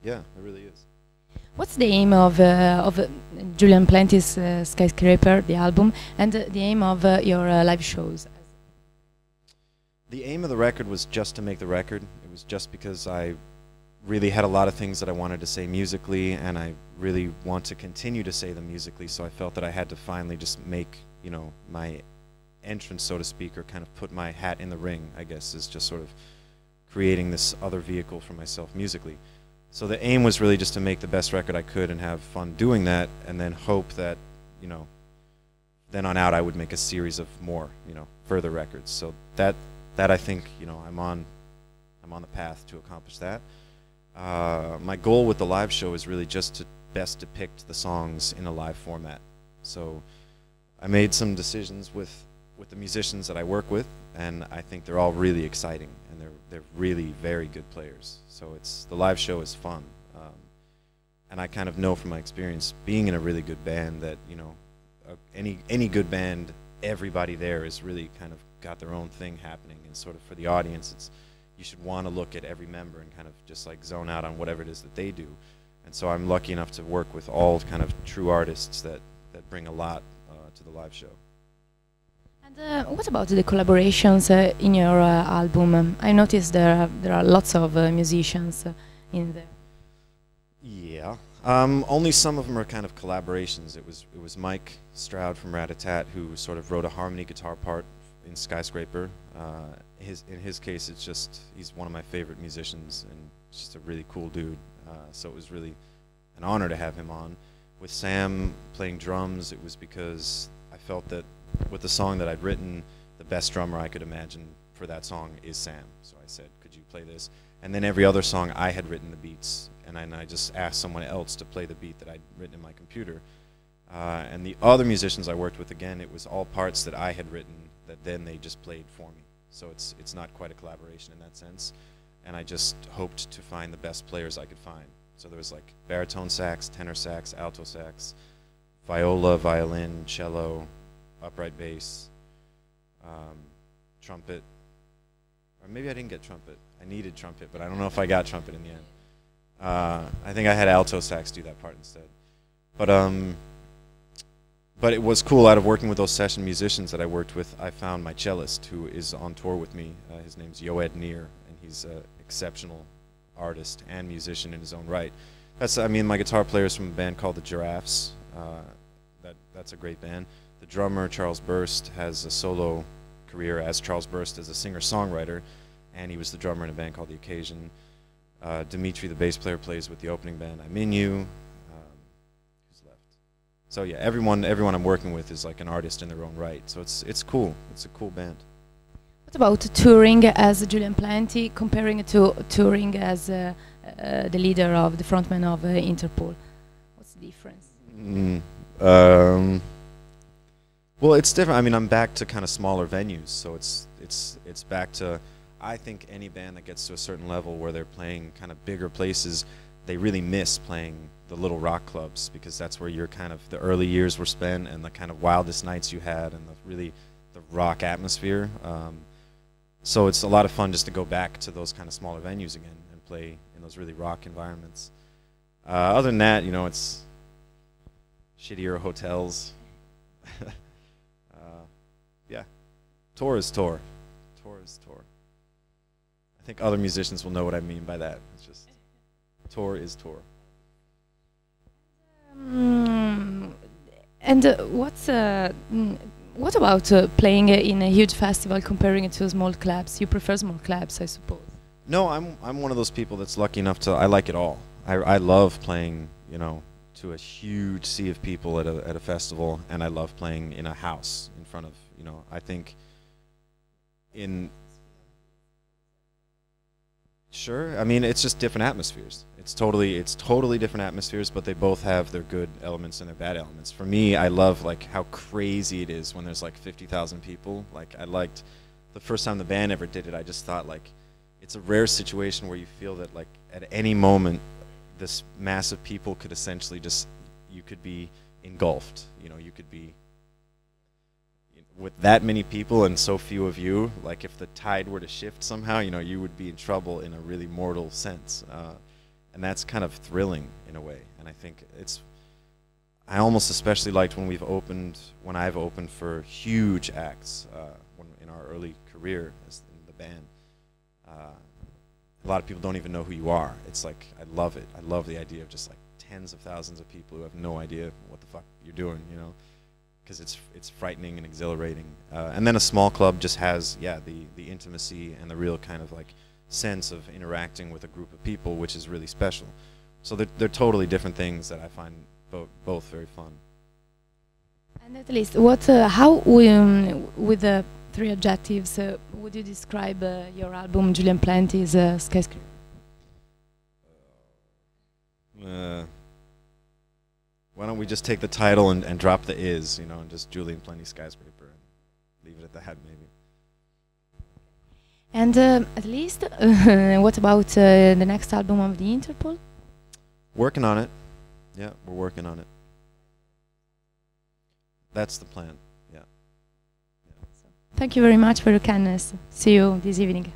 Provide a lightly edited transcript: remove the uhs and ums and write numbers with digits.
Yeah, it really is. What's the aim of Julian Plenti's Skyscraper, the album, and the aim of your live shows? The aim of the record was just to make the record. It was just because I really had a lot of things that I wanted to say musically, and I really want to continue to say them musically, so I felt that I had to finally just make, you know, my entrance, so to speak, or kind of put my hat in the ring, I guess, is just sort of creating this other vehicle for myself musically. So the aim was really just to make the best record I could and have fun doing that, and then hope that, you know, then on out I would make a series of more, you know, further records. So that I think, you know, I'm on the path to accomplish that. My goal with the live show is really just to best depict the songs in a live format. So I made some decisions with the musicians that I work with, and I think they're all really exciting, and they're really very good players. So the live show is fun, and I kind of know from my experience being in a really good band that, you know, any good band, everybody there is really kind of got their own thing happening, and sort of for the audience, you should want to look at every member and kind of just like zone out on whatever it is that they do. And so I'm lucky enough to work with all kind of true artists that bring a lot to the live show. And what about the collaborations in your album? I noticed there are lots of musicians in there. Yeah, only some of them are kind of collaborations. It was Mike Stroud from Ratatat who sort of wrote a harmony guitar part in Skyscraper. In his case, it's just he's one of my favorite musicians and just a really cool dude. So it was really an honor to have him on. With Sam playing drums, it was because I felt that with the song that I'd written, the best drummer I could imagine for that song is Sam. So I said, could you play this? And then every other song I had written the beats, and I just asked someone else to play the beat that I'd written in my computer. And the other musicians I worked with, again, it was all parts that I had written that then they just played for me. So it's not quite a collaboration in that sense. And I just hoped to find the best players I could find. So there was like baritone sax, tenor sax, alto sax, viola, violin, cello, upright bass, trumpet. Or maybe I didn't get trumpet. I needed trumpet, but I don't know if I got trumpet in the end. I think I had alto sax do that part instead. But it was cool, out of working with those session musicians that I worked with, I found my cellist who is on tour with me. His name's Yoed Nir, and he's an exceptional artist and musician in his own right. I mean, my guitar player is from a band called the Giraffes. That's a great band. The drummer, Charles Burst, has a solo career as Charles Burst as a singer-songwriter, and he was the drummer in a band called The Occasion. Dimitri, the bass player, plays with the opening band I'm In You. So yeah, everyone I'm working with is like an artist in their own right. So it's cool. It's a cool band. What about touring as Julian Plenti, comparing it to touring as the leader of the frontman of Interpol? What's the difference? Well, it's different. I mean, I'm back to kind of smaller venues, so it's back to, I think any band that gets to a certain level where they're playing kind of bigger places, they really miss playing the little rock clubs, because that's where your kind of the early years were spent and the kind of wildest nights you had and the rock atmosphere. So it's a lot of fun just to go back to those kind of smaller venues again and play in those really rock environments. Other than that, you know, it's shittier hotels. Yeah, tour is tour. Tour is tour. I think other musicians will know what I mean by that. It's just tour is tour. And what about playing in a huge festival, comparing it to small clubs? You prefer small clubs, I suppose. No, I'm one of those people that's lucky enough to, I like it all. I love playing, you know, to a huge sea of people at a festival, and I love playing in a house in front of, you know, I think Sure, I mean, it's just different atmospheres. It's totally different atmospheres, but they both have their good elements and their bad elements. For me, I love like how crazy it is when there's like 50,000 people. Like, I liked the first time the band ever did it, I just thought like it's a rare situation where you feel that like at any moment this mass of people could essentially just, you could be engulfed, you know, you could be with that many people and so few of you. Like if the tide were to shift somehow, you know, you would be in trouble in a really mortal sense. and that's kind of thrilling in a way. And I think I almost especially liked when I've opened for huge acts in our early career as in the band. A lot of people don't even know who you are. It's like, I love it. I love the idea of just like tens of thousands of people who have no idea what the fuck you're doing, you know, because it's frightening and exhilarating. And then a small club just has, yeah, the intimacy and the real kind of like sense of interacting with a group of people, which is really special. So they're totally different things that I find both very fun. And at least, how with the three adjectives would you describe your album Julian Plenti Is Skyscraper? Why don't we just take the title and drop the is, you know, and just Julian Plenti Skyscraper and leave it at that, maybe. And at least, what about the next album of the Interpol? Working on it. Yeah, we're working on it. That's the plan. Yeah. Thank you very much for your kindness. See you this evening.